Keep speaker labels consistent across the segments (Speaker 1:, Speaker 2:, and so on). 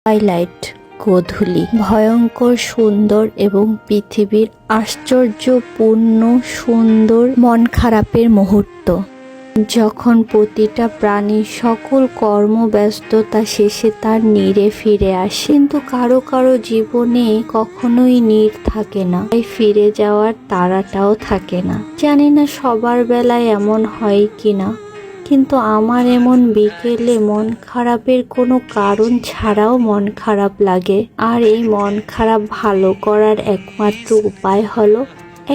Speaker 1: Twilight গোধূলি ভয়ঙ্কর সুন্দর এবং পৃথিবীর আশ্চর্যপূর্ণ সুন্দর মন খারাপের মুহূর্ত, যখন প্রতিটা প্রাণী সকল কর্মব্যস্ততা শেষে তার নীড়ে ফিরে আসে। কিন্তু কারো কারো জীবনে কখনোই নীড় থাকে না, তাই ফিরে যাওয়ার তাড়াটাও থাকে না। জানি না সবার বেলায় এমন হয় কিনা, কিন্তু আমার এমন বিকেলে মন খারাপের কোনো কারণ ছাড়াও মন খারাপ লাগে। আর এই মন খারাপ ভালো করার একমাত্র উপায় হলো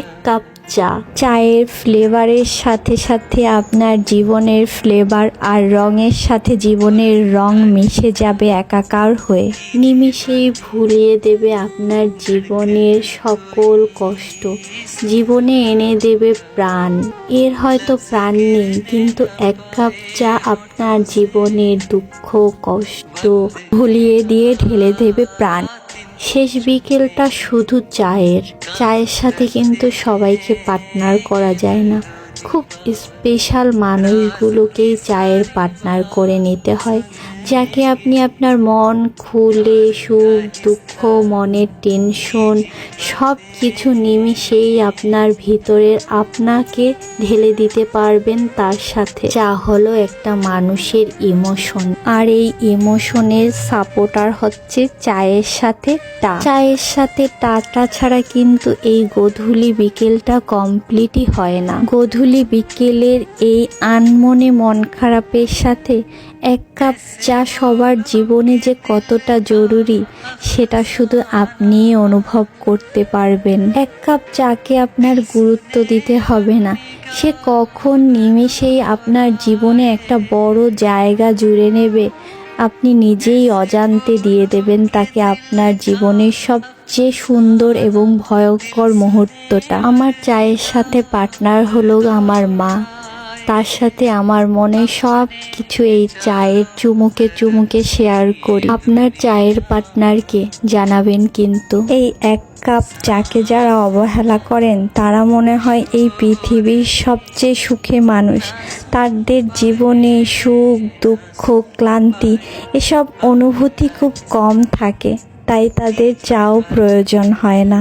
Speaker 1: এক কাপ চা। চায়ের ফ্লেভারের সাথে সাথে আপনার জীবনের ফ্লেভার আর রঙের সাথে জীবনের রং মিশে যাবে একাকার হয়ে। নিমিষেই ভুলিয়ে দেবে আপনার জীবনের সকল কষ্ট, জীবনে এনে দেবে প্রাণ। এর হয়তো প্রাণ নেই, কিন্তু এক কাপ চা আপনার জীবনের দুঃখ কষ্ট ভুলিয়ে দিয়ে ঢেলে দেবে প্রাণ। শেষ বিকেলটা শুধু চায়ের সাথে কিন্তু সবাইকে পার্টনার করা যায় না। খুব স্পেশাল মানুষগুলোকেই চায়ের পার্টনার করে নিতে হয়, যাকে আপনি আপনার মন খুলে সুখ দুঃখ মনের টেনশন সব কিছু নিমিষেই আপনার ভিতরের আপনাকে ঢেলে দিতে পারবেন তার সাথে। চা হলো একটা মানুষের ইমোশন, আর এই ইমোশনের সাপোর্টার হচ্ছে চায়ের সাথে টা। চায়ের সাথে টাটা ছাড়া কিন্তু এই গোধূলি বিকেলটা কমপ্লিটই হয় না। গোধূলি বিকেলের এই আনমনে মন খারাপের সাথে এক কাপ চা সবার জীবনে যে কতটা জরুরি সেটা শুধু আপনিই অনুভব করতে পারবেন। এক কাপ চাকে আপনার গুরুত্ব দিতে হবে না, সে কখন নিমেষেই আপনার জীবনে একটা বড় জায়গা জুড়ে নেবে আপনি নিজেই অজান্তে দিয়ে দেবেন তাকে আপনার জীবনের সবচেয়ে সুন্দর এবং ভয়ঙ্কর মুহূর্তটা। আমার চায়ের সাথে পার্টনার হলো আমার মা, তার সাথে আমার মনে সব কিছু এই চায়ের চুমুকে চুমুকে শেয়ার করি। আপনার চায়ের পার্টনারকে জানাবেন কিন্তু। এই এক কাপ চাকে যারা অবহেলা করেন তারা মনে হয় এই পৃথিবীর সবচেয়ে সুখী মানুষ। তাদের জীবনে সুখ দুঃখ ক্লান্তি এসব অনুভূতি খুব কম থাকে, তাই তাদের চাও প্রয়োজন হয় না।